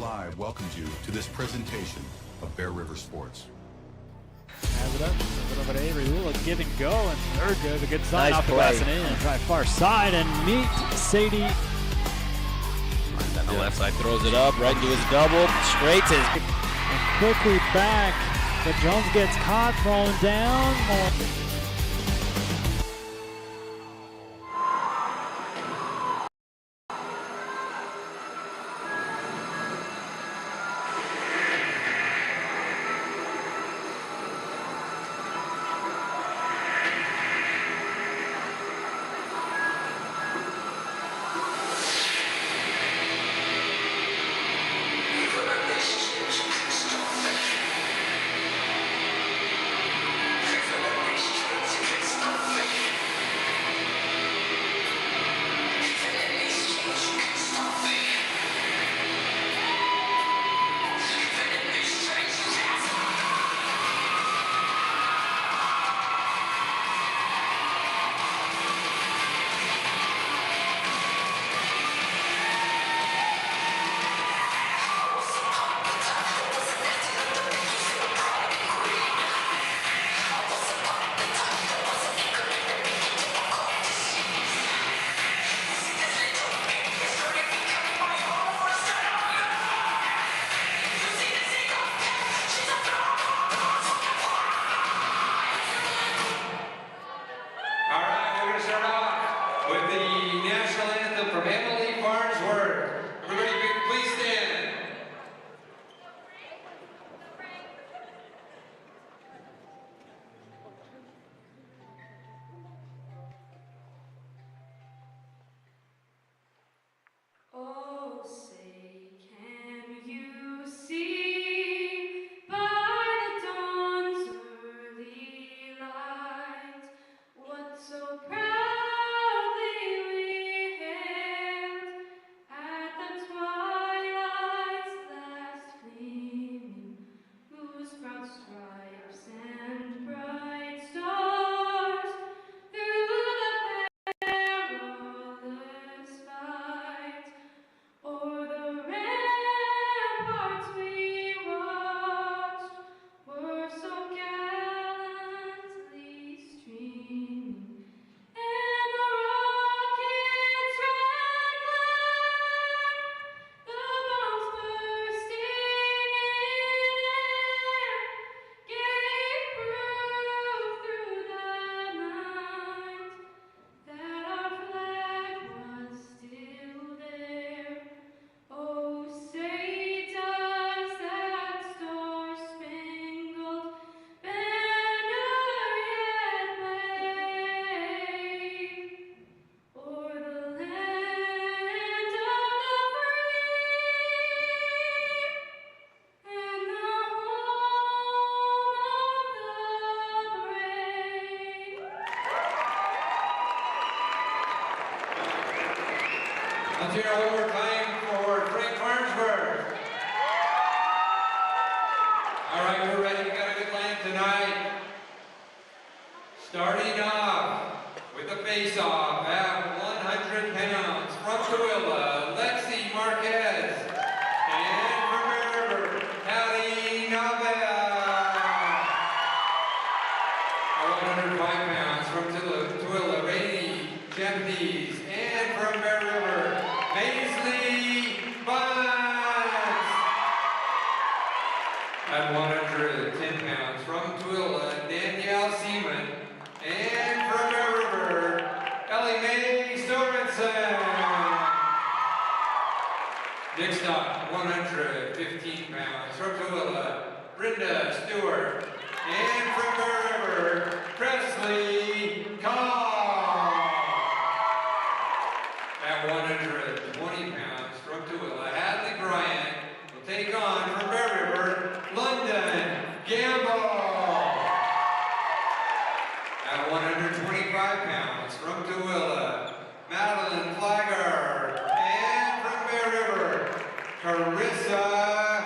Live welcomes you to this presentation of Bear River Sports. Has it up, sends it over to Avery. Ooh, a give and go, and third goes a good sign nice off the play. glass and in. Try far side and meet Sadie. On the left side, throws it up, right into his double, straight to his... And quickly back, but Jones gets caught, thrown down. Let's hear one more time for Frank Farnsworth. All right, we're ready. We got a good line tonight. Starting off with the face-off at 100 pounds from Tooele, Lexi Marquez. And from Bear River, Hallie Navea. At 105 pounds from Tooele, Rainey Japanese. And from Bear River, Maisley Bunce. At 110 pounds from Tooele, Danielle Seaman. And from Bear River, Ellie Mae Sorensen. Next up, 115 pounds from Tooele, Brenda Stewart. And from Bear River, Presley Cobb. At 120 pounds from Tooele, Hadley Bryant will take on from Bear River, London Gamble. At 125 pounds from Tooele, Madeline Flagger. And from Bear River, Carissa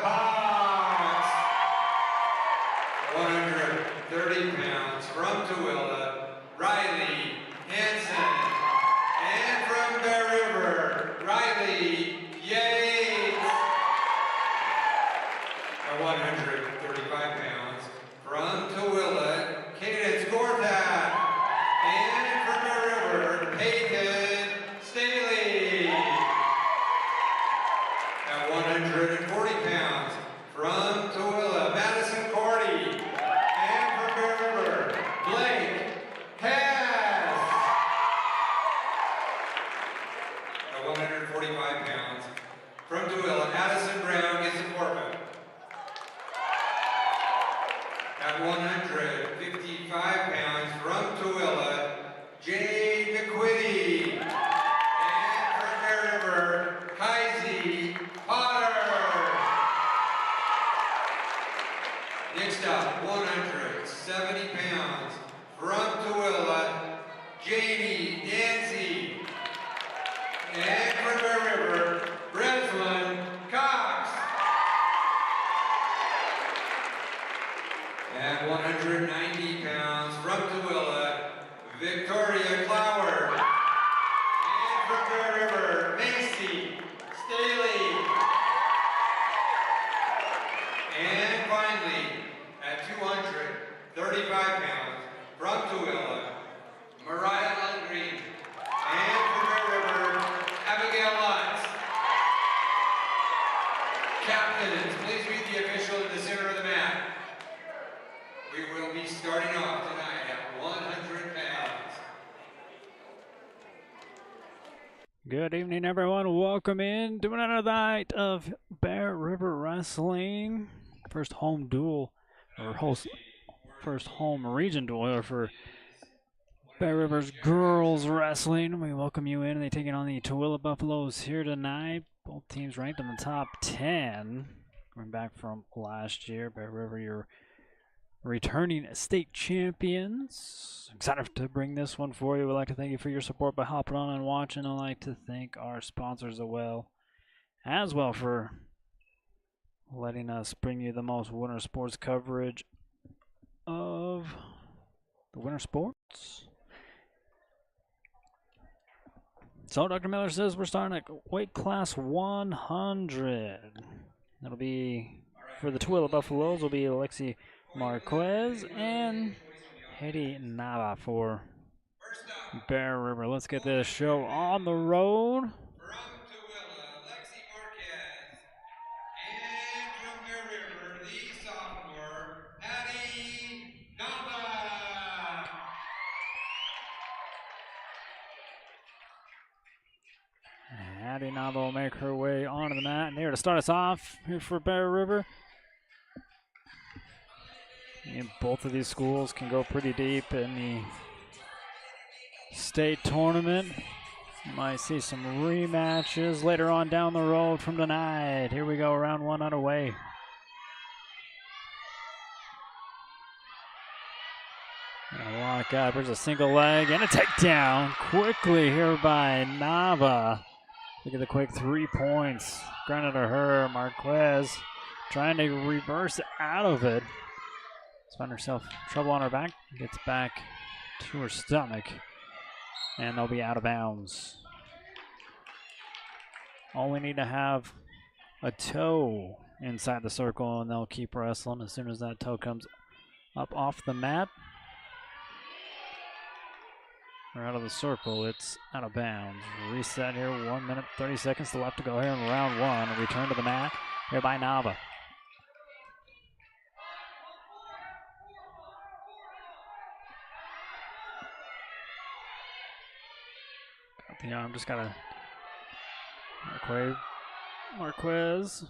Hawks. 130 pounds from Tooele, At 135 pounds, from Tooele, Cadence Gortat. And from Bear River, Peyton Staley. At 140 pounds, from Tooele, Madison Cordy. And from Bear River, Blake Hess. At 145 pounds, from Tooele, Addison Brown gets a forfeit. At 155 pounds, from Tooele, Jay McQuitty. And from Bear River, Kaisi Potter. Next up, 170 pounds, from Tooele, Jamie Dancy. And from Bear River, Breslin Cox. At 190 pounds, from Tooele, Victoria Clower. And from Bear River, Macy Staley. And finally, at 235 pounds, from Tooele, Mariah Lundgren. And from Bear River, Abigail Lutz. Captains, please meet the official in the center of the mat. We will be starting off tonight at 100 pounds. Good evening, everyone. Welcome in to another night of Bear River Wrestling. First home duel, or first home region duel for Bear River's girls wrestling. We welcome you in. They're taking on the Tooele Buffaloes here tonight. Both teams ranked in the top 10. Going back from last year, Bear River, your returning state champions. Excited to bring this one for you. We'd like to thank you for your support by hopping on and watching. I'd like to thank our sponsors as well for letting us bring you the most winter sports coverage of the winter sports. So Dr. Miller says we're starting at weight class 100. That'll be for the Tooele Buffaloes. Will be Alexi Marquez and Hedy Nava for Bear River. Let's get this show on the road. From Tooele, Lexi Marquez. And from Bear River, the sophomore, Hedy Nava. Hedy Nava will make her way onto the mat. And here to start us off here for Bear River. And both of these schools can go pretty deep in the state tournament. You might see some rematches later on down the road from tonight. Here we go, round one underway. And a lock up. Here's a single leg and a takedown quickly here by Nava. Look at the quick 3 points granted to her. Marquez trying to reverse out of it. Found herself trouble on her back, gets back to her stomach, and they'll be out of bounds. Only need to have a toe inside the circle, and they'll keep wrestling. As soon as that toe comes up off the mat or out of the circle, it's out of bounds. Reset here, 1 minute, 30 seconds left to go here in round one. A return to the mat here by Nava. The arm just got a Marquez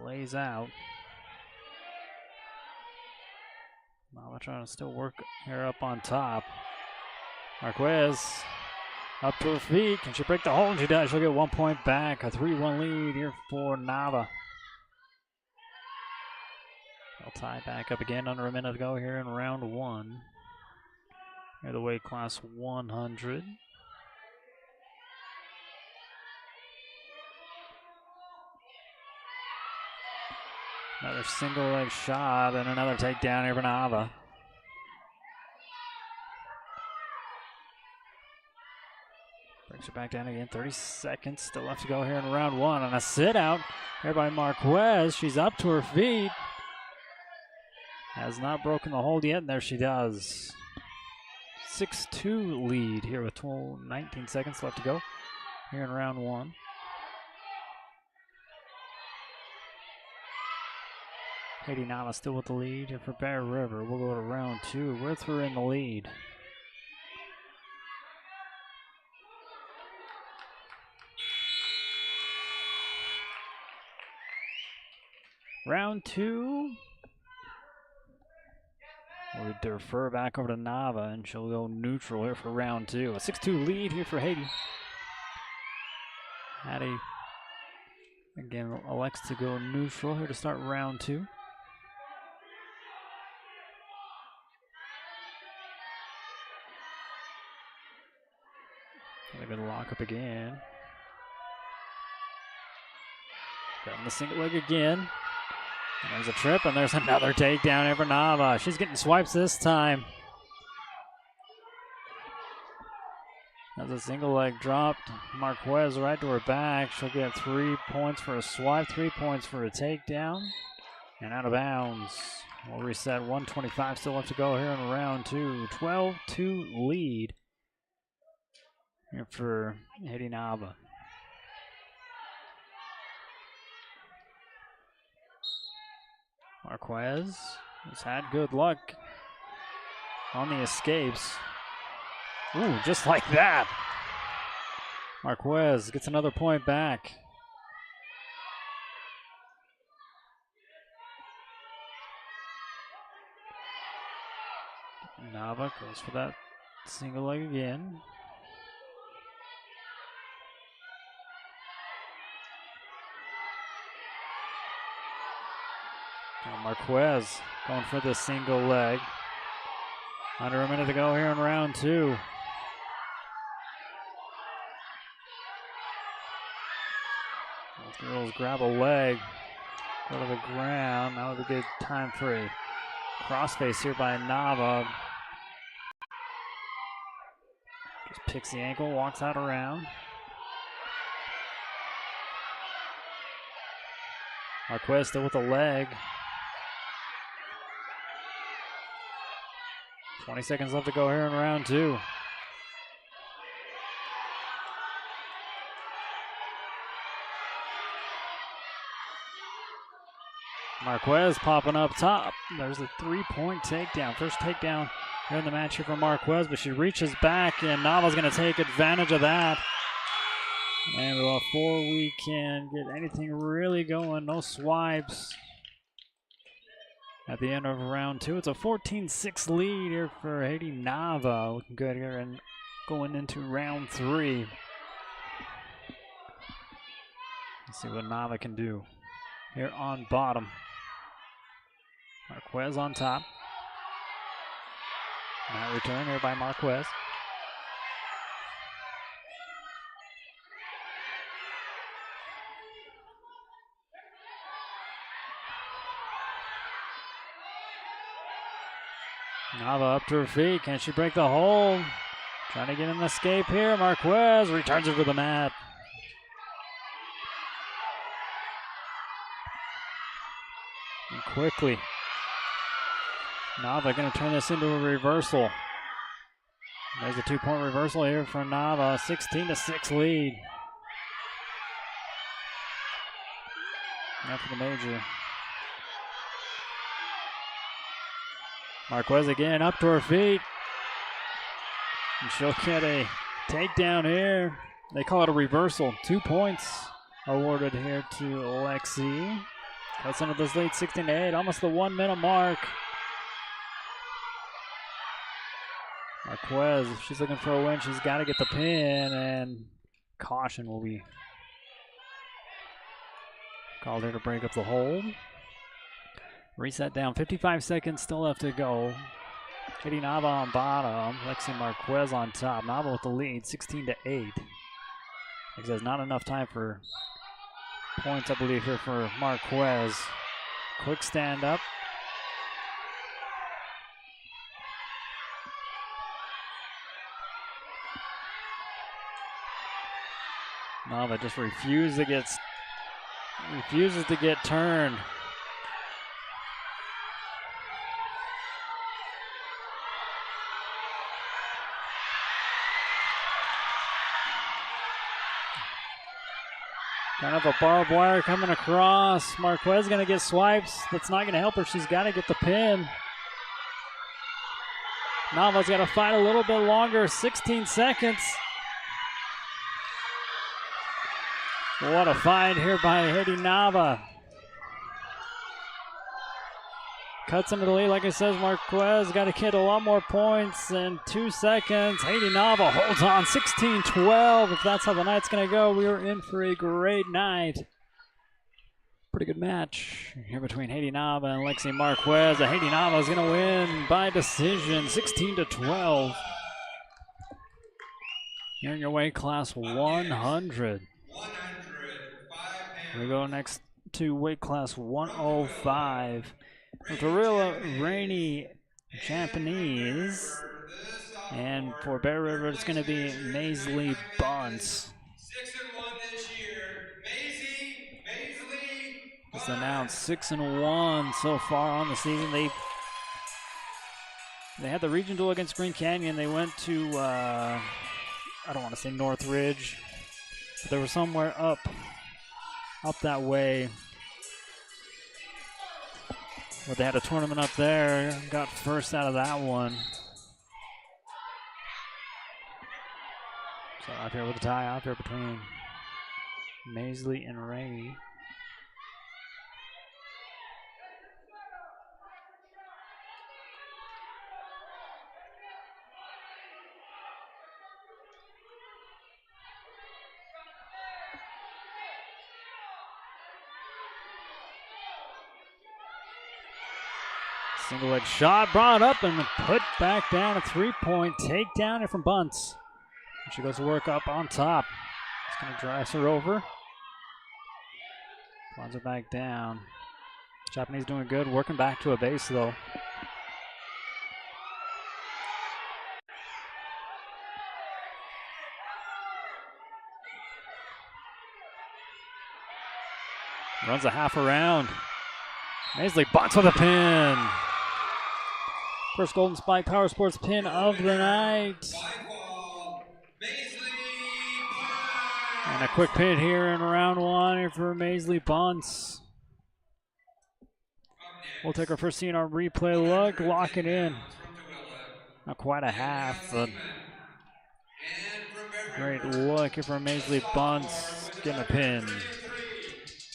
lays out. Nava trying to still work here up on top. Marquez up to her feet. Can she break the hold? She does. She'll get 1 point back. A 3-1 lead here for Nava. They'll tie back up again under a minute to go here in round one. Here the weight class 100. Another single leg shot and another takedown here for Nava. Brings it back down again. 30 seconds still left to go here in round one. And a sit out here by Marquez. She's up to her feet. Has not broken the hold yet, and there she does. 6-2 lead here with 19 seconds left to go here in round one. Katie Nava still with the lead here for Bear River. We'll go to round two with her in the lead. Round two. We defer back over to Nava, and she'll go neutral here for round two. A 6-2 lead here for Haiti. Hattie, again, elects to go neutral here to start round two. They're going to lock up again. Got in the single leg again. And there's a trip, and there's another takedown here for Nava. She's getting swipes this time. As a single leg dropped, Marquez right to her back. She'll get 3 points for a swipe, 3 points for a takedown, and out of bounds. We'll reset. 1:25 still left to go here in round two. 12-2 lead here for Haiti Nava. Marquez has had good luck on the escapes. Ooh, just like that. Marquez gets another point back. Nava goes for that single leg again. Marquez going for the single leg. Under a minute to go here in round two. Both girls grab a leg, go to the ground. That was a good time for a crossface here by Nava. Just picks the ankle, walks out around. Marquez still with the leg. 20 seconds left to go here in round two. Marquez popping up top. There's a 3-point takedown. First takedown here in the match here for Marquez, but she reaches back, and Nava's going to take advantage of that. And before we can get anything really going, no swipes. At the end of round two, it's a 14-6 lead here for Haiti Nava. Looking good here and going into round three. Let's see what Nava can do here on bottom. Marquez on top. Now return here by Marquez. Nava up to her feet. Can she break the hold? Trying to get an escape here. Marquez returns her to the mat. And quickly, Nava going to turn this into a reversal. There's a 2-point reversal here for Nava. 16-6 lead. After the major. Marquez again up to her feet. And she'll get a takedown here. They call it a reversal. 2 points awarded here to Lexi. Cuts into this lead 16-8, almost the 1 minute mark. Marquez, if she's looking for a win, she's got to get the pin, and caution will be called here to break up the hold. Reset down, 55 seconds still left to go. Katie Nava on bottom, Lexi Marquez on top. Nava with the lead, 16-8. Like I said, not enough time for points, I believe, here for Marquez. Quick stand up. Nava just refuses to get turned. Kind of a barbed wire coming across. Marquez going to get swipes. That's not going to help her. She's got to get the pin. Nava's got to fight a little bit longer. 16 seconds. What a fight here by Haiti Nava. Cuts into the lead, like I said. Marquez got to get a lot more points in 2 seconds. Haiti Nava holds on 16-12. If that's how the night's going to go, we are in for a great night. Pretty good match here between Haiti Nava and Lexi Marquez. Haiti Nava is going to win by decision, 16-12. Here in your weight class 100. We go next to weight class 105. Tooele Rainy Japanese. And for Bear River, it's going to be Maisley Bunce. 6-1 this year. Maisley Just announced 6-1 so far on the season. They had the region duel against Green Canyon. They went to, I don't want to say Northridge, but they were somewhere up that way. But they had a tournament up there, got first out of that one. So out here with a tie out there between Maisley and Ray. Single leg shot brought up and put back down. A 3-point takedown here from Bunce. She goes to work up on top. It's going to dress her over. Runs her back down. Japanese doing good, working back to a base though. Runs a half around. Maisley Bunce with a pin. First Golden Spike Power Sports pin of the night. And a quick pin here in round one here for Maisley Bunce. We'll take our first CNR replay look, lock it in. Not quite a half, but great look here for Maisley Bunce getting a pin.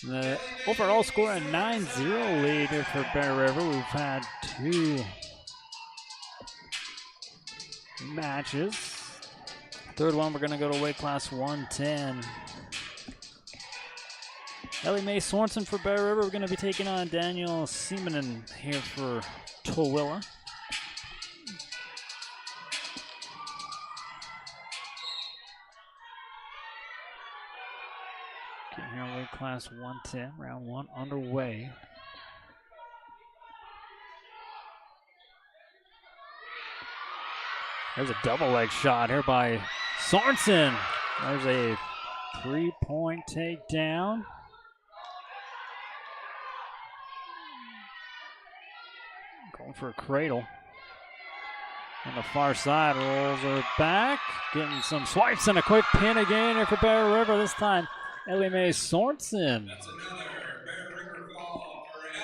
The overall score a 9-0 lead here for Bear River. We've had 2 matches. Third one, we're going to go to weight class 110. Ellie Mae Sorensen for Bear River. We're going to be taking on Daniel Seaman here for Tooele. Getting here weight class 110, round 1 underway. There's a double leg shot here by Sorensen. There's a 3-point takedown. Going for a cradle. On the far side, rolls her back. Getting some swipes and a quick pin again here for Bear River. This time, Ellie Mae Sorensen.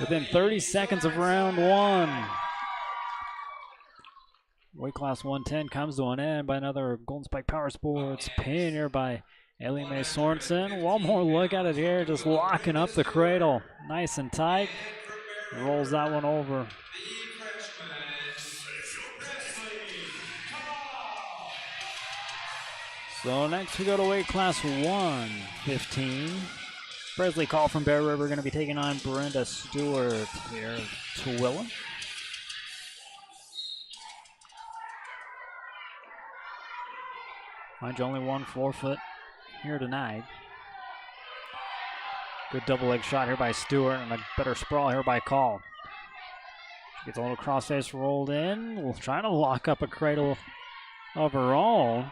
Within 30 seconds of round 1. Weight class 110 comes to an end by another Golden Spike Power Sports pin here by Ellie Mae Sorensen. One more look at it here, just locking up the cradle. Nice and tight. Rolls that one over. So next we go to weight class 115. Presley Call from Bear River going to be taking on Brenda Stewart here at Tooele. Mind you, only 1 forfeit here tonight. Good double leg shot here by Stewart and a better sprawl here by Call. She gets a little crossface rolled in. We'll try to lock up a cradle of her own.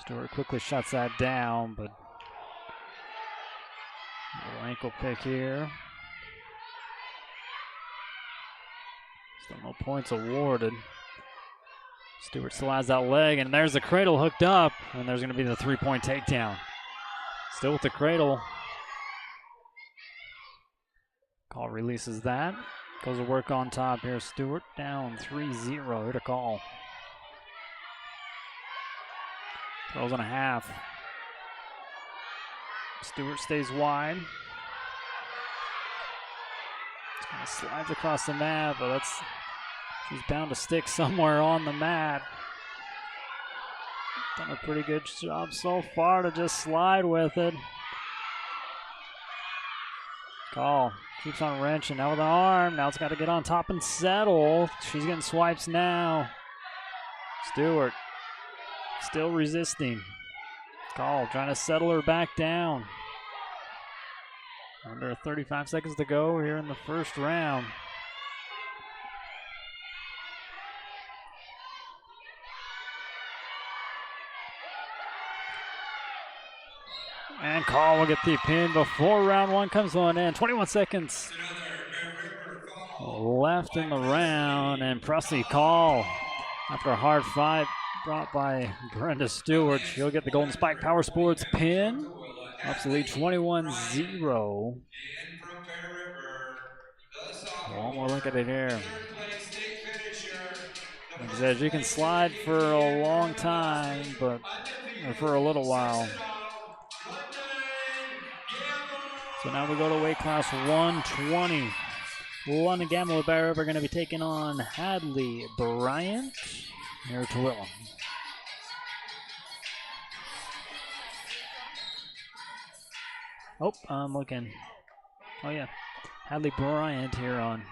Stewart quickly shuts that down, but little ankle pick here. Still no points awarded. Stewart still has that leg, and there's the cradle hooked up, and there's going to be the 3-point takedown. Still with the cradle. Call releases that. Goes to work on top here. Stewart down 3-0. Here to call. Throws on a half. Stewart stays wide. Kind of slides across the mat, but she's bound to stick somewhere on the mat. Done a pretty good job so far to just slide with it. Call. Keeps on wrenching. Now with an arm. Now it's got to get on top and settle. She's getting swipes now. Stewart still resisting. Call trying to settle her back down. Under 35 seconds to go here in the first round. And Call will get the pin before round one comes to an end. 21 seconds left in the round, and Presley Call, after a hard fight brought by Brenda Stewart, she'll get the Golden Spike Power Sports pin. Up to lead 21-0. One more look at it here. Like I said, you can slide for a long time, or for a little while. So now we go to weight class 120. London Gamble with Bear River going to be taking on Hadley Bryant here at Tooele. Oh, I'm looking. Oh, yeah. Hadley Bryant here on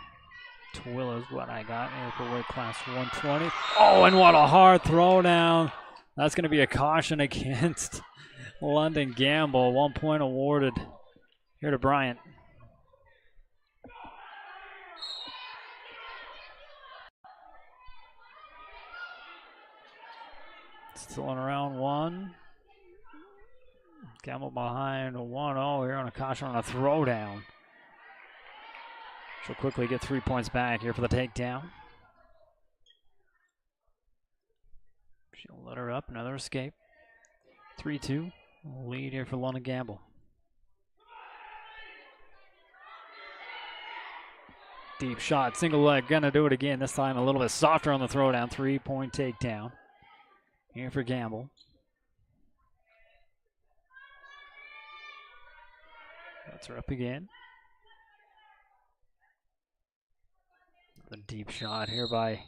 Tooele is what I got here for weight class 120. Oh, and what a hard throwdown. That's going to be a caution against London Gamble. 1 point awarded here to Bryant. Still in round one. Gamble behind 1-0 here on a caution on a throwdown. She'll quickly get 3 points back here for the takedown. She'll let her up, another escape. 3-2, lead here for London Gamble. Deep shot, single leg, gonna do it again. This time a little bit softer on the throwdown. 3-point takedown here for Gamble. That's her up again. The deep shot here by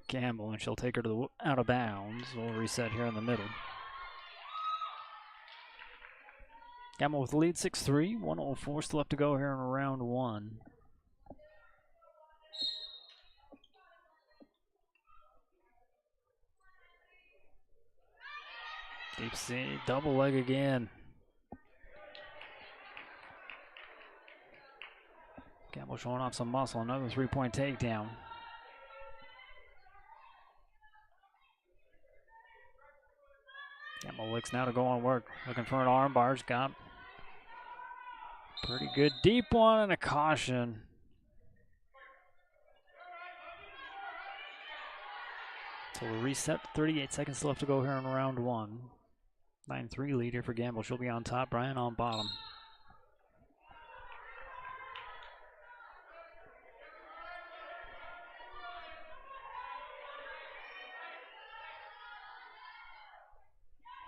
Gamble, and she'll take her to the out of bounds. We'll reset here in the middle. Gamble with the lead 6-3, 1:04 still left to go here in round one. Deep C, double leg again. Gamble showing off some muscle, another 3-point takedown. Gamble looks now to go on work, looking for an arm bar. Got pretty good deep one and a caution. So we'll reset, 38 seconds left to go here in round one. 9-3 lead here for Gamble. She'll be on top, Brian on bottom.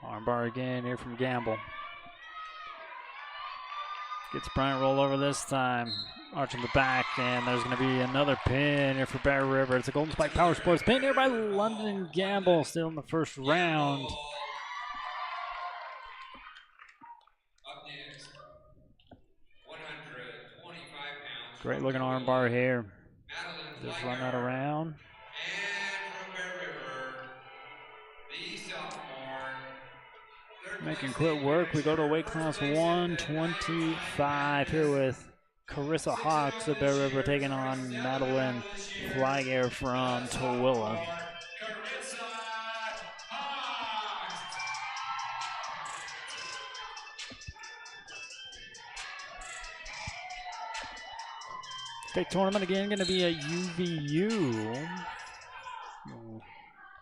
Armbar again here from Gamble. Gets Bryant roll over this time. Arching the back, and there's going to be another pin here for Bear River. It's a Golden Spike Power Sports pin here by London Gamble, still in the first round. Up next, 125 pounds. Great looking armbar here. Madeline Just run that around. And from Bear River, the sophomore. Making quick work. We go to weight class 125 here with Carissa Hawks of Bear River taking on Madeline Flyer from Tooele. State tournament again, going to be at UVU. You'll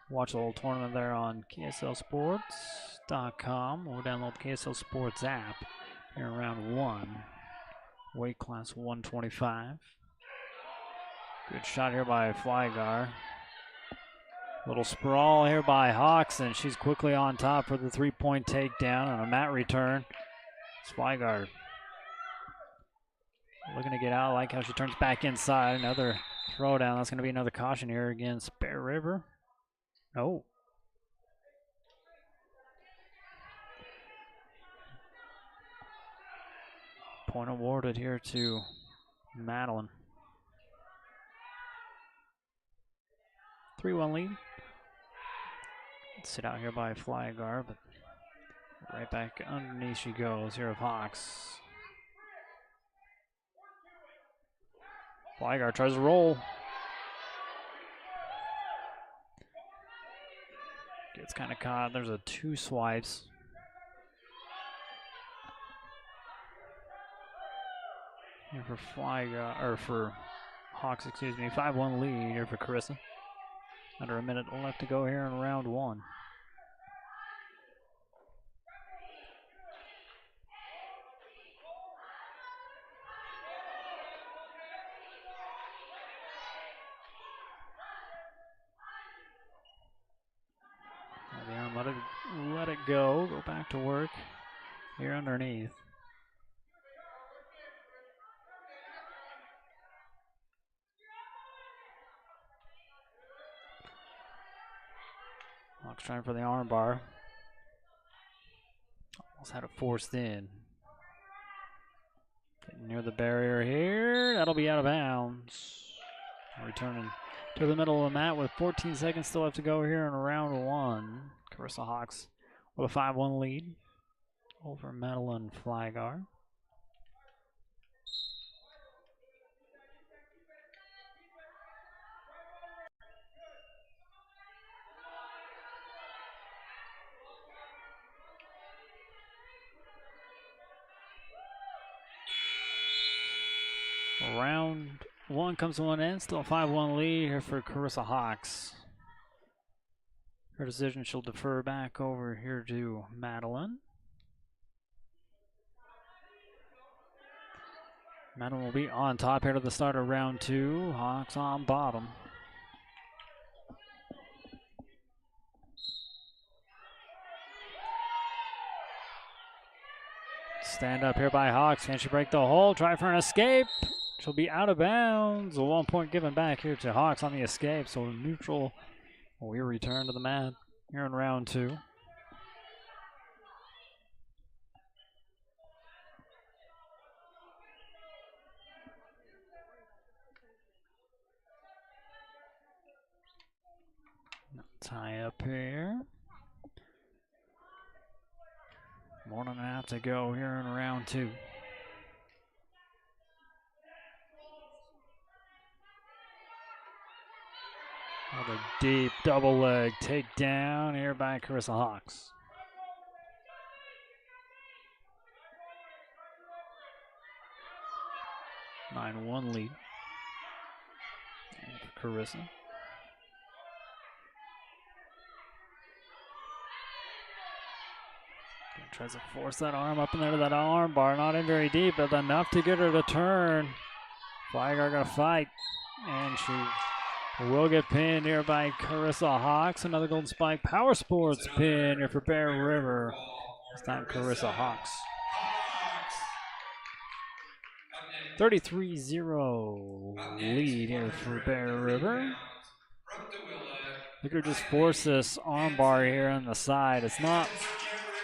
watch the whole tournament there on KSLSports.com or download the KSL Sports app here in round 1. Weight class 125. Good shot here by Flygar. Little sprawl here by Hawks, and she's quickly on top for the 3-point takedown on a mat return. Flygar looking to get out. I like how she turns back inside. Another throwdown. That's going to be another caution here against Bear River. Oh. Point awarded here to Madeline. 3-1 lead. Sit out here by Flygar, but right back underneath she goes here of Hawks. Flygar tries to roll. Gets kind of caught. There's a 2 swipes. Here for Flygar, or for Hawks, excuse me. 5-1 lead here for Carissa. Under a minute left to go here in round 1. Let it go. Go back to work here underneath. Hawks trying for the arm bar. Almost had it forced in. Getting near the barrier here. That'll be out of bounds. Returning to the middle of the mat with 14 seconds still left to go here in round 1. Carissa Hawks with a 5-1 lead over Madeline Flygar. Round 1 comes to an end. Still a 5-1 lead here for Carissa Hawks. Her decision, she'll defer back over here to Madeline. Madeline will be on top here to the start of round 2. Hawks on bottom. Stand up here by Hawks. Can she break the hole? Try for an escape. She'll be out of bounds. A 1 point given back here to Hawks on the escape. So neutral. We return to the mat here in round 2. Tie up here. 1.5 to go here in round 2. Another deep double leg takedown here by Carissa Hawks. A 9-1 lead. And for Carissa. Tries to force that arm up in there to that arm bar. Not in very deep, but enough to get her to turn. Flygar gonna fight. And she will get pinned here by Carissa Hawks. Another Golden Spike Power Sports pin here for Bear River. This time Carissa Hawks. 33-0 lead here for Bear River. Look at her just force this arm bar here on the side. It's not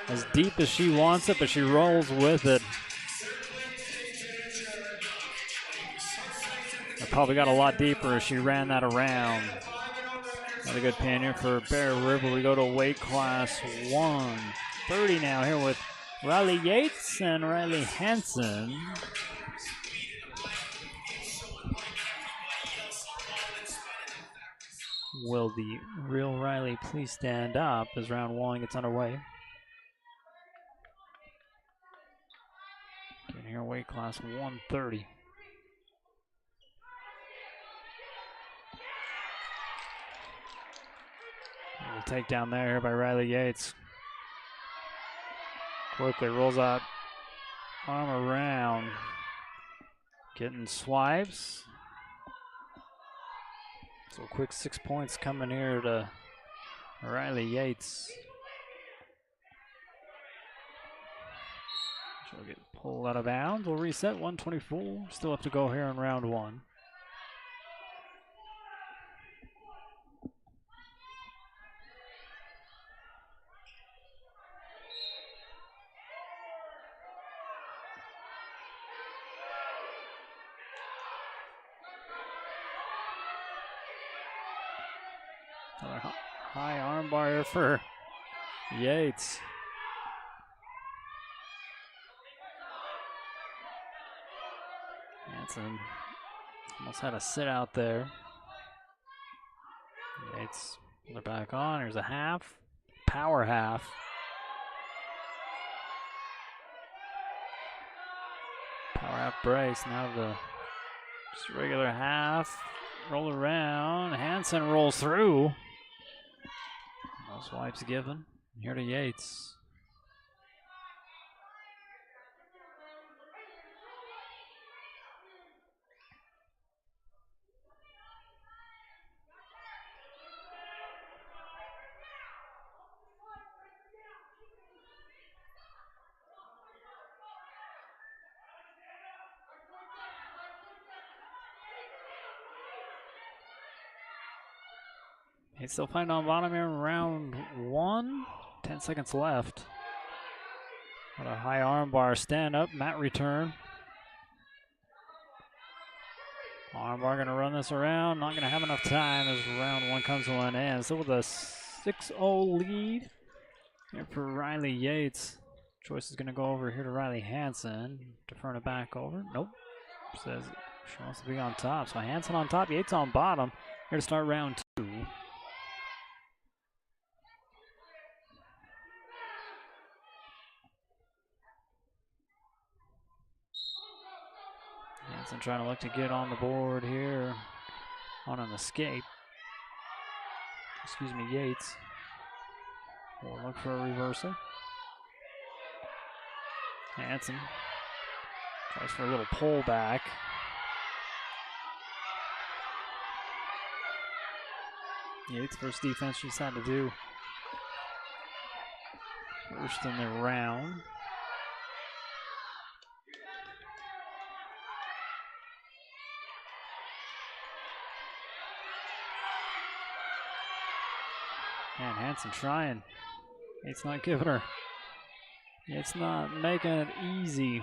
as deep as she wants it, but she rolls with it. It probably got a lot deeper as she ran that around. Another good pin here for Bear River. We go to weight class 130 now here with Riley Yates and Riley Hansen. Will the real Riley please stand up as round 1 gets underway? In here, weight class 130. Little takedown there by Riley Yates. Quickly rolls out, arm around. Getting swipes. So quick 6 points coming here to Riley Yates. She'll get pulled out of bounds. We'll reset 124. Still have to go here in round one. Another high arm bar here for Yates. Hanson almost had a sit out there. Yates, they're back on. Here's a half, power half. Power half brace. Now the just regular half. Roll around. Hanson rolls through. No swipes given. Here to Yates. He's still fighting on bottom here in round one. 10 seconds left. Got a high arm bar stand up, mat return. Arm bar gonna run this around. Not gonna have enough time as round one comes to an end. Still with a 6-0 lead here for Riley Yates. Choice is gonna go over here to Riley Hanson. Deferring it back over. Nope. Says she wants to be on top. So Hanson on top, Yates on bottom. Here to start round two. Hanson trying to look to get on the board here on an escape. Excuse me, Yates. We'll look for a reversal. Hanson tries for a little pullback. Yates first defense she's had to do. First in the round. Man, Hanson trying. It's not giving her. It's not making it easy.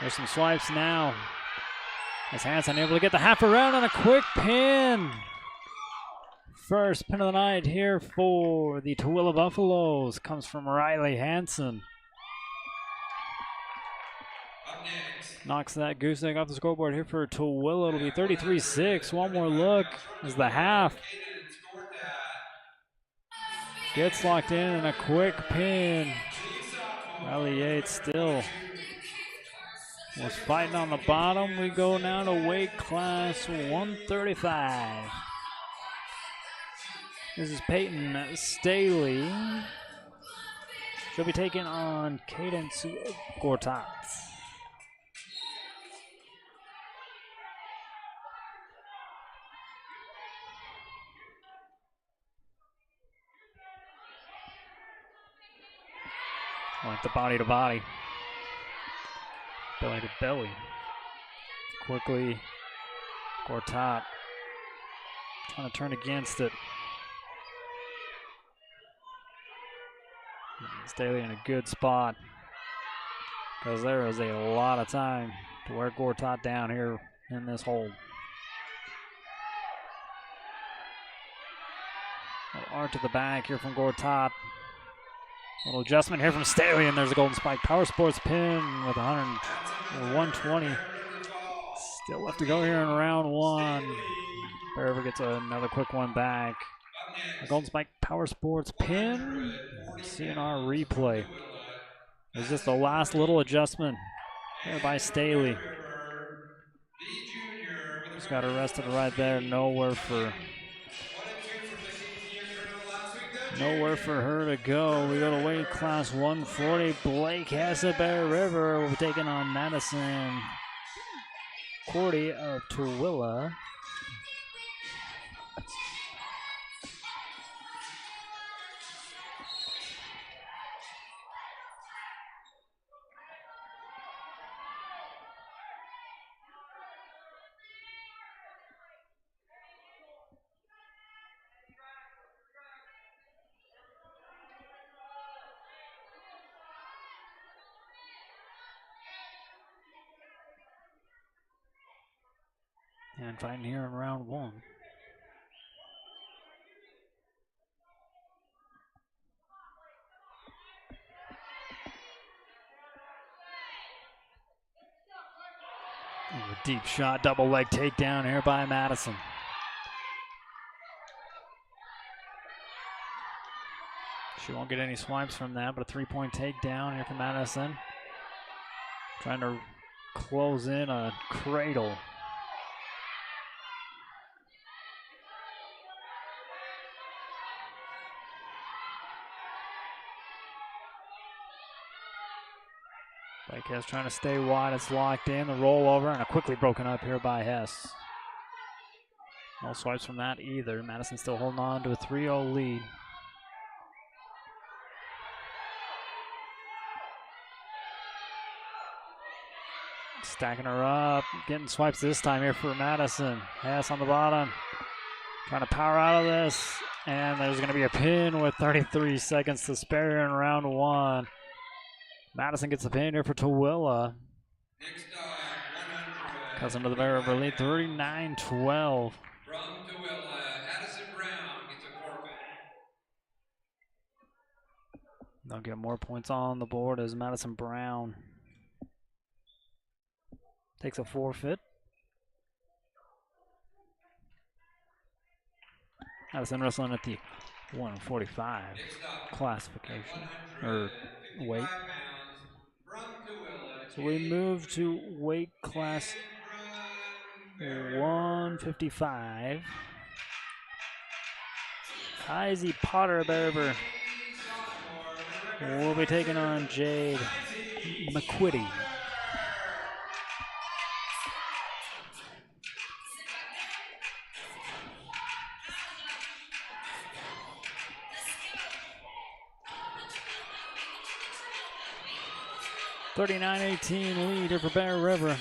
There's some swipes now. As Hanson able to get the half around on a quick pin. First pin of the night here for the Tooele Buffaloes comes from Riley Hanson. Knocks that goose egg off the scoreboard here for Tooele. It'll be 33-6. One more look as the half gets locked in and a quick pin. Riley Yates still was fighting on the bottom. We go now to weight class 135. This is Peyton Staley. She'll be taking on Cadence Gortat. Like the body to body. Belly to belly. Quickly, Gortat trying to turn against it. Staley in a good spot because there is a lot of time to wear Gortat down here in this hold. Little arc to the back here from Gortat. Little adjustment here from Staley, and there's a Golden Spike Power Sports pin with 120. Still left to go here in round one. Bear River gets another quick one back. A Golden Spike Power Sports pin. CNR replay. It's just the last little adjustment here by Staley. Just got arrested right there. Nowhere for Nowhere for her to go. We go to weight class 140. Blake has it, Bear River. We're taking on Madison Cordy of Tooele. And fighting here in round one. A deep shot, double leg takedown here by Madison. She won't get any swipes from that, but a 3-point takedown here from Madison. Trying to close in a cradle. Blake Hess trying to stay wide. It's locked in. The rollover and a quickly broken up here by Hess. No swipes from that either. Madison still holding on to a 3-0 lead. Stacking her up. Getting swipes this time here for Madison. Hess on the bottom. Trying to power out of this. And there's going to be a pin with 33 seconds to spare in round one. Madison gets the pin here for Tooele. Next up, 100. Cousin to the Bear River lead 39-12. From Tooele, Addison Brown gets a forfeit. They'll get more points on the board as Madison Brown takes a forfeit. Madison wrestling at the 145 classification or weight. So we move to weight class 155. Izzy Potter of Bear River will be taking on Jade McQuitty. (39-18) leader for Bear River.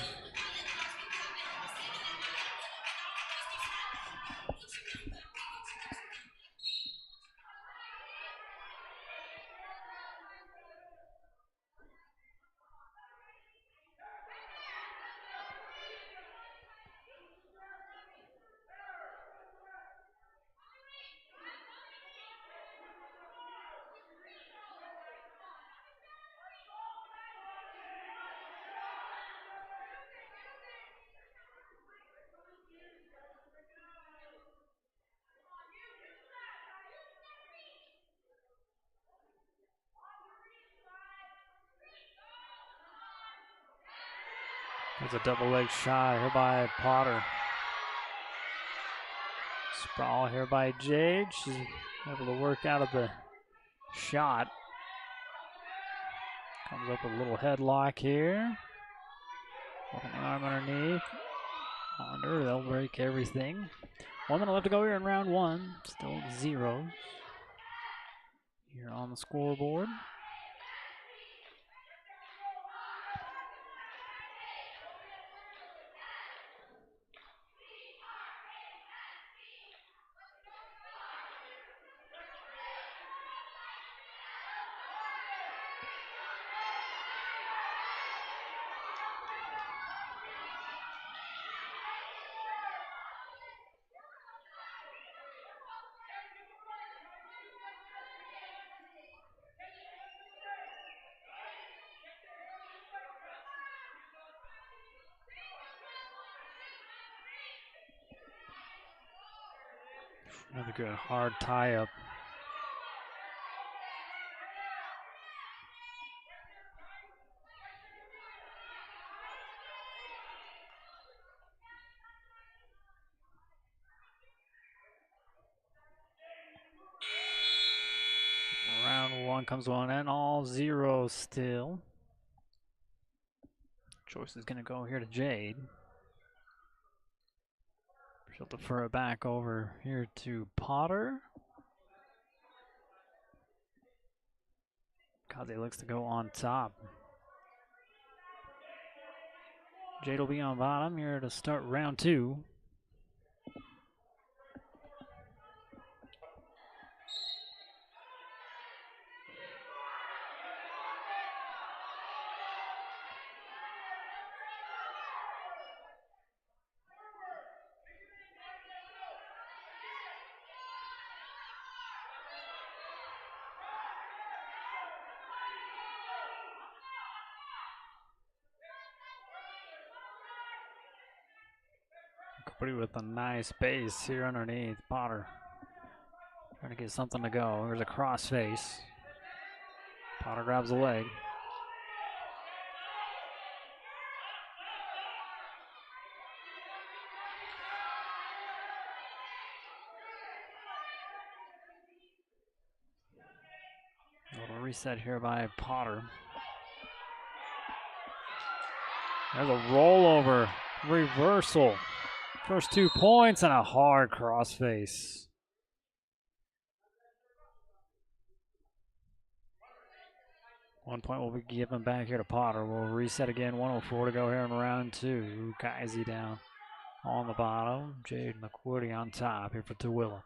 There's a double leg shot here by Potter. Sprawl here by Jade. She's able to work out of the shot. Comes up with a little headlock here. Working the arm underneath. Under, they'll break everything. 1 minute left to go here in round one. Still 0 here on the scoreboard. Another good hard tie-up. On comes one and all, 0 still. Choice is going to go here to Jade. She'll defer it back over here to Potter. Kaze looks to go on top. Jade will be on bottom here to start round 2. With a nice base here underneath. Potter trying to get something to go. There's a cross face. Potter grabs the leg. A little reset here by Potter. There's a rollover reversal. First 2 points and a hard crossface. One point will be given back here to Potter. We'll reset again. 1:04 to go here in round 2. Kaze down on the bottom. Jade McWoody on top here for Tooele.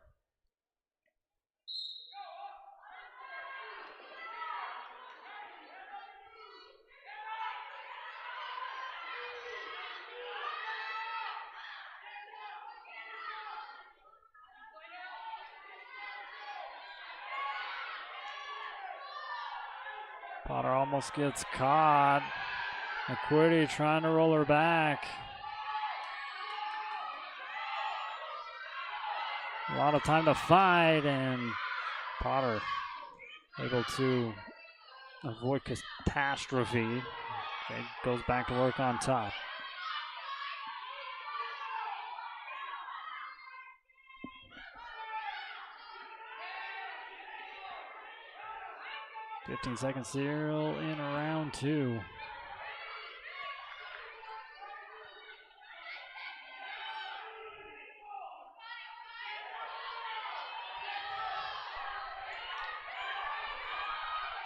Potter almost gets caught. McQuarrie trying to roll her back. A lot of time to fight, and Potter able to avoid catastrophe. Okay, goes back to work on top. Seconds here in round 2.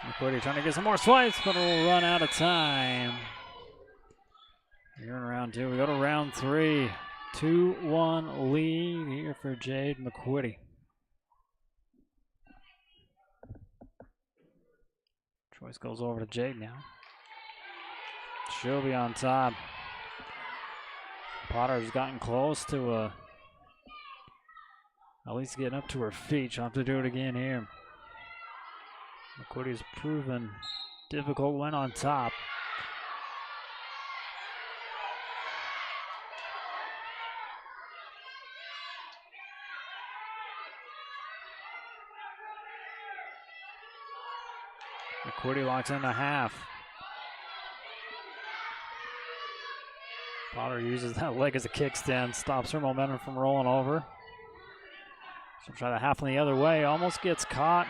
McQuarrie trying to get some more swipes, but it'll run out of time. Here in round 2, we go to round 3. 2-1 lead here for Jade McQuarrie. Choice goes over to Jade now. She'll be on top. Potter's gotten close to at least getting up to her feet. She'll have to do it again here. McQuarrie's proven difficult when on top. McQuarrie locks in a half. Potter uses that leg as a kickstand, stops her momentum from rolling over. She'll try to half the other way, almost gets caught.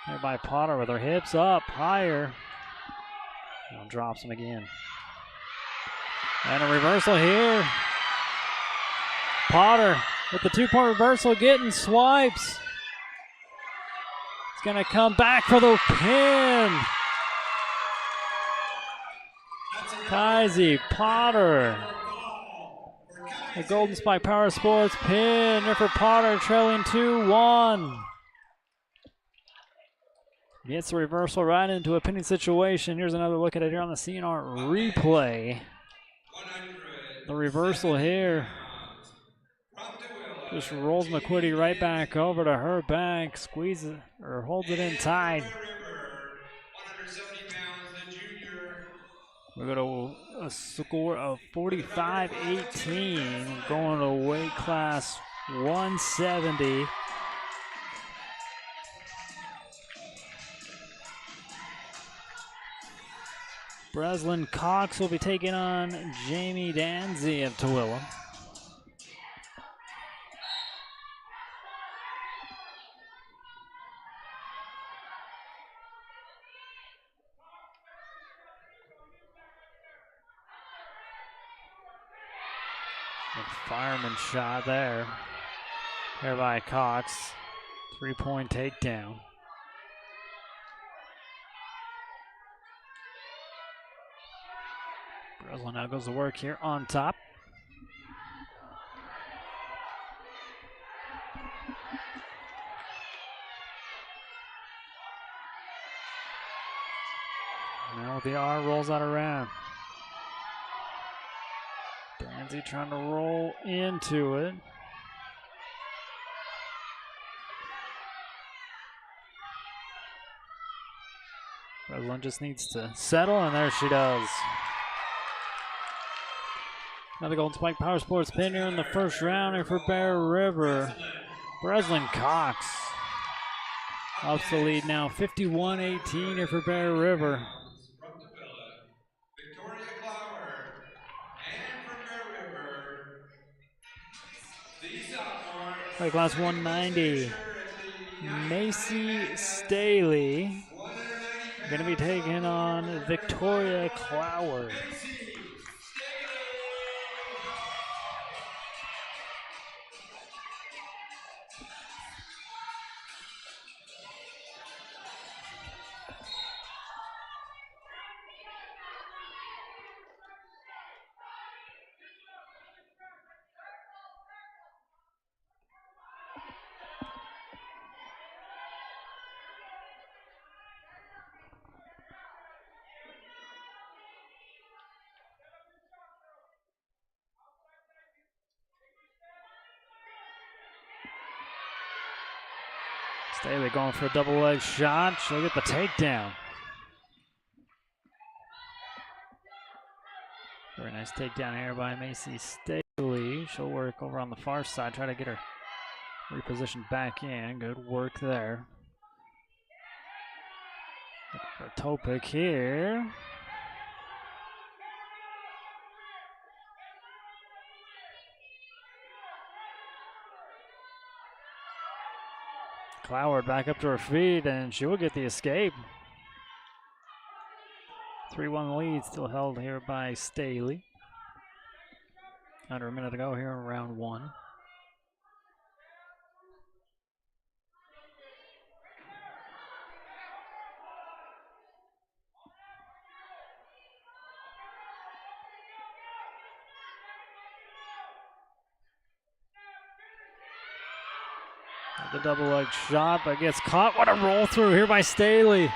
Here by Potter with her hips up higher. And drops him again. And a reversal here. Potter with the 2-point reversal getting swipes. It's going to come back for the pin. Kaze Potter. The Golden Spike Power Sports pin here for Potter, trailing 2-1. Gets the reversal right into a pinning situation. Here's another look at it here on the CNR replay. The reversal here. Just rolls McQuarrie right back over to her back, squeezes or holds it in tight. We go to a score of 45-18, going to weight class 170. Breslin Cox will be taking on Jamie Danzy of Tooele. A fireman shot there. Here by Cox. 3-point takedown. Breslin now goes to work here on top. Now with the R, rolls out around. Danzy trying to roll into it. Breslin just needs to settle, and there she does. Another Golden Spike Power Sports pin here in the first round here for Bear River. Breslin Cox ups the lead now, 51-18 here for Bear River. From Tooele, Victoria Clower. And from Bear River, the sophomore. Play class 190, Macy Staley. Going to be taking on Victoria Clower. Staley going for a double leg shot. She'll get the takedown. Very nice takedown here by Macy Staley. She'll work over on the far side, try to get her repositioned back in. Good work there. Looking for a toe pick here. Cloward back up to her feet, and she will get the escape. 3-1 lead still held here by Staley. Under a minute to go here in round one. The double leg shot, but gets caught. What a roll through here by Staley.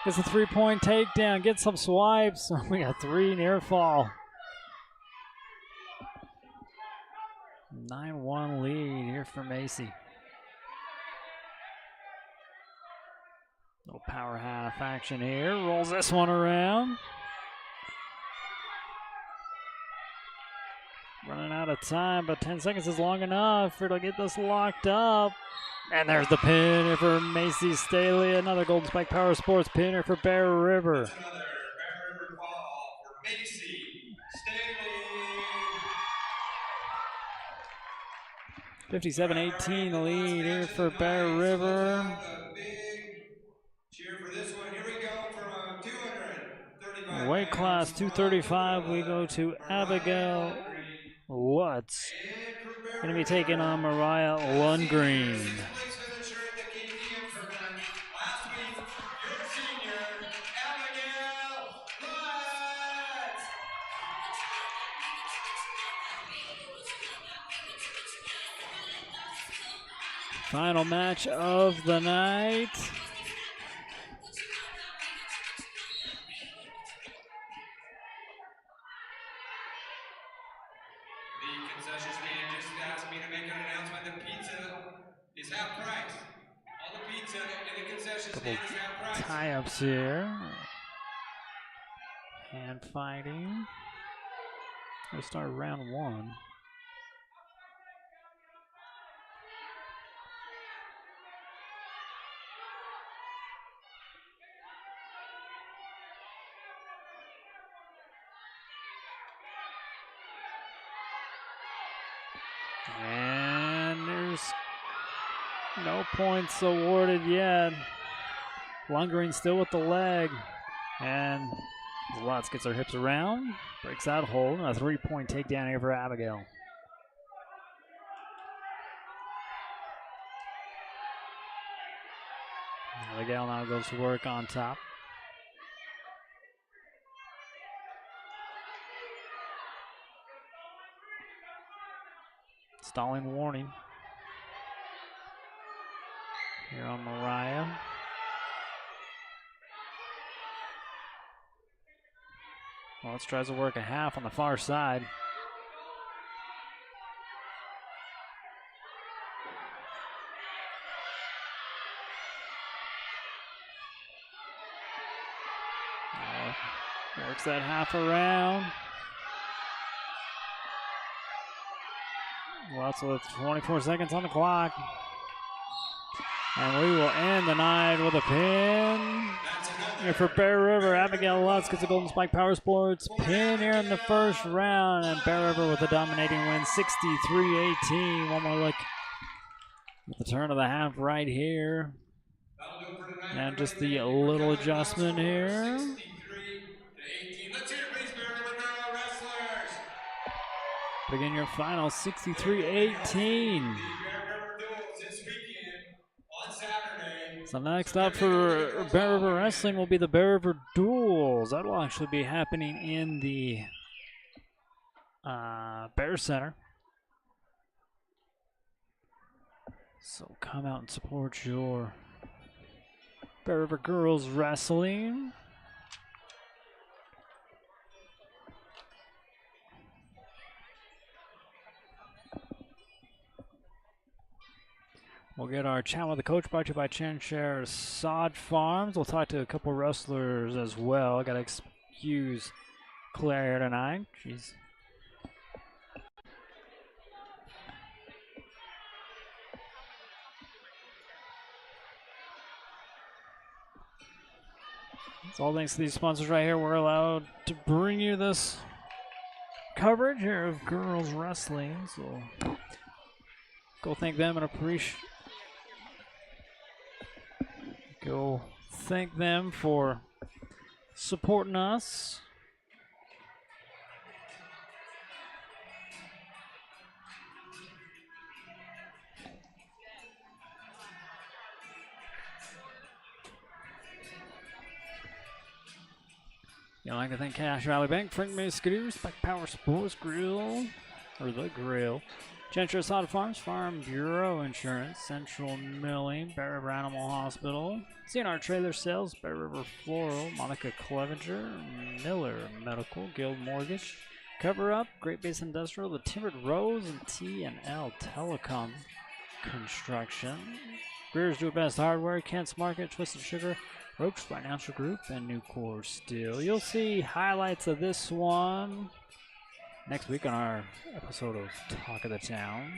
Gets a 3-point takedown, gets some swipes. We got 3 near fall. 9-1 lead here for Macy. Little power half action here. Rolls this one around. Running out of time, but 10 seconds is long enough for her to get this locked up. And there's the pin here for Macy Staley. Another Golden Spike Power Sports pinner for Bear River. That's another Bear River fall for Macy Staley. 57-18 the lead here for Bear River. A big cheer for this one. Here we go from 235. Weight class 235, we go to Abigail Lutz. Going to be taking on Mariah Lundgreen. Last week, your senior, Abigail Lutz. Final match of the night. The concession stand just asked me to make an announcement that pizza is half price. All the pizza in the concession stand is half price. Tie-ups here. Hand fighting. We'll start round one. And there's no points awarded yet. Lundgren still with the leg. And Lutz gets her hips around, breaks that hold, and a 3-point takedown here for Abigail. Abigail now goes to work on top. Stalling warning here on Mariah. Lutz tries to work a half on the far side. Works that half around. Lutz with 24 seconds on the clock. And we will end the night with a pin. Here for Bear River, Abigail Lutz gets a Golden Spike Power Sports pin here in the first round. And Bear River with a dominating win, 63-18. One more look at the turn of the half right here. And just the little adjustment here. Begin your final 63-18. So next up for Bear River Wrestling will be the Bear River Duels. That will actually be happening in the Bear Center. So come out and support your Bear River Girls Wrestling. We'll get our chat with the coach brought to you by Chanshare Sod Farms. We'll talk to a couple wrestlers as well. I gotta excuse Claire tonight. She's it's all thanks to these sponsors right here. We're allowed to bring you this coverage here of girls wrestling. So go thank them and go thank them for supporting us. I'd like to thank Cash Valley Bank, Frank May Skidoo, Spike Power Sports Grill, or The Grill, Gentry Sod Farms, Farm Bureau Insurance, Central Milling, Bear River Animal Hospital, CNR Trailer Sales, Bear River Floral, Monica Clevenger, Miller Medical, Guild Mortgage, Cover Up, Great Base Industrial, The Timbered Rose, and T&L Telecom Construction, Greer's Do It Best Hardware, Kent's Market, Twisted Sugar, Roach Financial Group, and Nucor Steel. You'll see highlights of this one next week on our episode of Talk of the Town.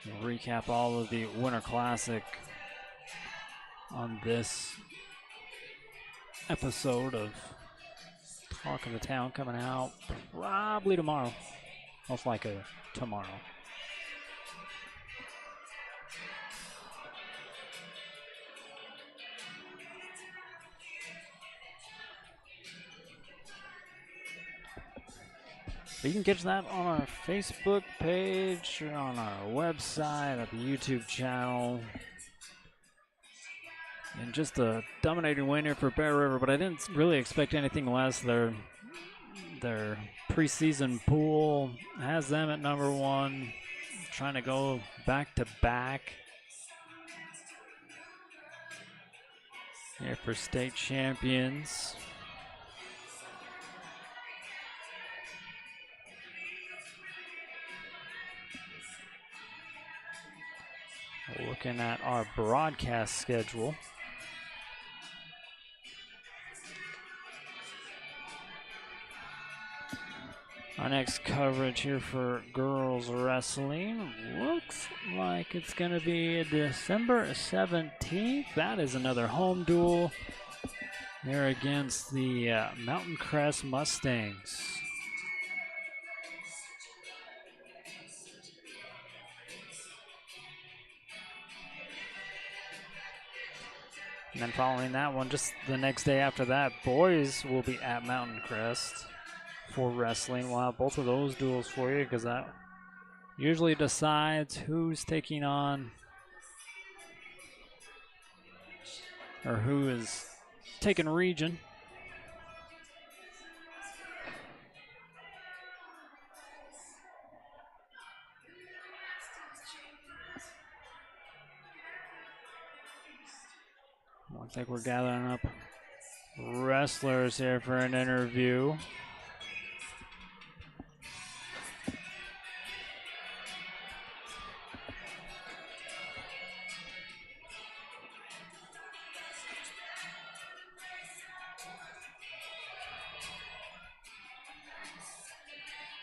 We'll recap all of the Winter Classic on this episode of Talk of the Town, coming out probably tomorrow. Most likely tomorrow. You can catch that on our Facebook page, on our website, at the YouTube channel. And just a dominating win here for Bear River, but I didn't really expect anything less. Their preseason pool has them at number one, trying to go back to back here for state champions. Looking at our broadcast schedule. Our next coverage here for girls wrestling looks like it's going to be December 17th. That is another home duel there against the Mountain Crest Mustangs. And then following that one, just the next day after that, boys will be at Mountain Crest for wrestling. We'll have both of those duels for you because that usually decides who's taking on or who is taking region. Looks like we're gathering up wrestlers here for an interview.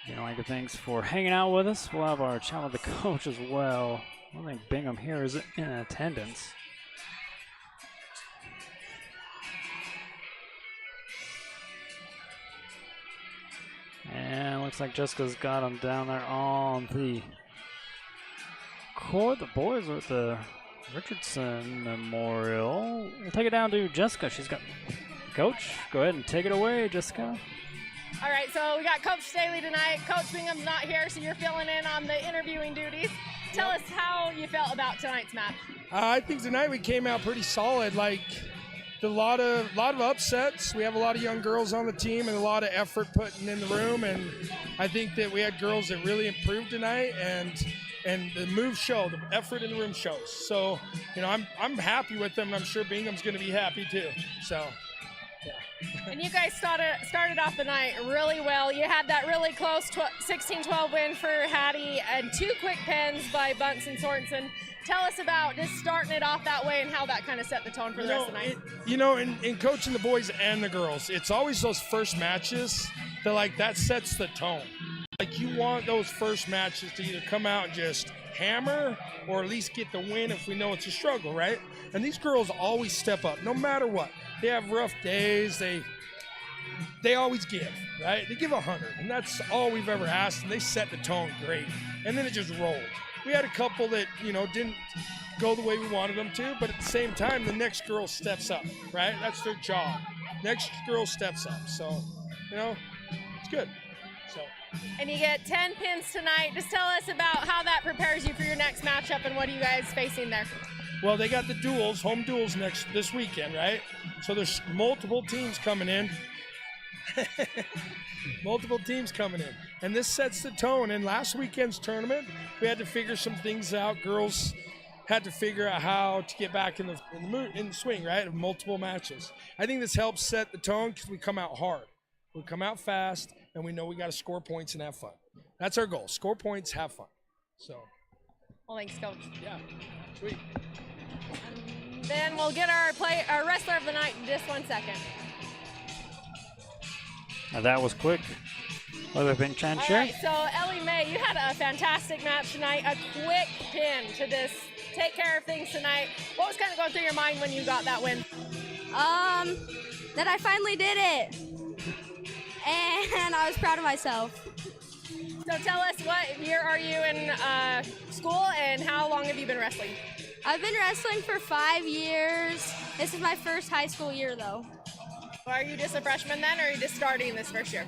I'd like to thanks for hanging out with us. We'll have our chat with the coach as well. I don't think Bingham here is in attendance. And looks like Jessica's got him down there on the court. The boys are at the Richardson Memorial. We'll take it down to Jessica. She's got coach. Go ahead and take it away, Jessica. All right, so we got Coach Staley tonight. Coach Bingham's not here, so you're filling in on the interviewing duties. Tell us how you felt about tonight's match. I think tonight we came out pretty solid. Like a lot of upsets. We have a lot of young girls on the team and a lot of effort putting in the room. And I think that we had girls that really improved tonight, and the moves show, the effort in the room shows. So I'm happy with them, and I'm sure Bingham's going to be happy too. So. And you guys started off the night really well. You had that really close 16-12 win for Hattie and 2 quick pins by Bunce and Sorensen. Tell us about just starting it off that way and how that kind of set the tone for the rest of the night. In coaching the boys and the girls, it's always those first matches that sets the tone. Like, you want those first matches to either come out and just hammer or at least get the win if we know it's a struggle, right? And these girls always step up no matter what. They have rough days. They always give, right? They give 100, and that's all we've ever asked, and they set the tone great. And then it just rolled. We had a couple that, didn't go the way we wanted them to, but at the same time, the next girl steps up, right? That's their job. Next girl steps up. So, it's good. So. And you get 10 pins tonight. Just tell us about how that prepares you for your next matchup and what are you guys facing there? Well, they got the duels, home duels this weekend, right? So there's multiple teams coming in. Multiple teams coming in. And this sets the tone. In last weekend's tournament, we had to figure some things out. Girls had to figure out how to get back in the swing, right, of multiple matches. I think this helps set the tone because we come out hard. We come out fast, and we know we got to score points and have fun. That's our goal. Score points, have fun. So. Well, thanks, Coach. Yeah, sweet. Then we'll get our wrestler of the night in just 1 second. Now that was quick. Other than Chan All right, so Ellie Mae, you had a fantastic match tonight. A quick pin to this. Take care of things tonight. What was kind of going through your mind when you got that win? That I finally did it. And I was proud of myself. So tell us, what year are you in school and how long have you been wrestling? I've been wrestling for 5 years. This is my first high school year, though. Are you just a freshman then, or are you just starting this first year?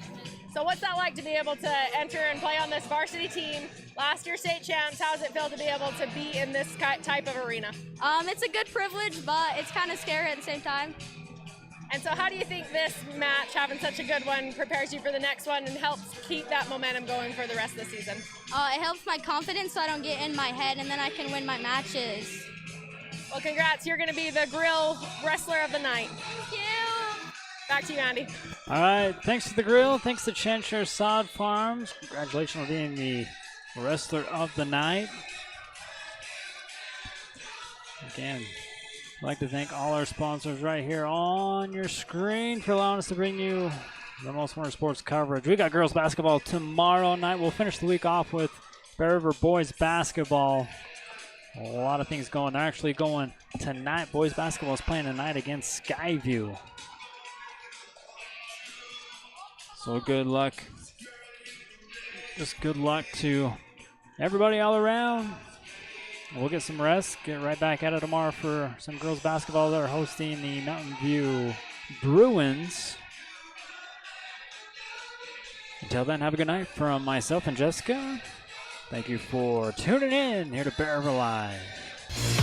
So what's that like to be able to enter and play on this varsity team? Last year state champs, how does it feel to be able to be in this type of arena? It's a good privilege, but it's kind of scary at the same time. And so how do you think this match, having such a good one, prepares you for the next one and helps keep that momentum going for the rest of the season? It helps my confidence so I don't get in my head, and then I can win my matches. Well, congrats. You're going to be the Grill Wrestler of the Night. Thank you. Back to you, Andy. All right. Thanks to the Grill. Thanks to Chanshire Sod Farms. Congratulations on being the Wrestler of the Night. Again, I'd like to thank all our sponsors right here on your screen for allowing us to bring you the most winter sports coverage. We got girls basketball tomorrow night. We'll finish the week off with Bear River boys basketball. A lot of things going. They're actually going tonight. Boys basketball is playing tonight against Skyview. So good luck. Just good luck to everybody all around. We'll get some rest, get right back at it tomorrow for some girls basketball that are hosting the Mountain View Bruins. Until then, have a good night from myself and Jessica. Thank you for tuning in here to Bear River Live.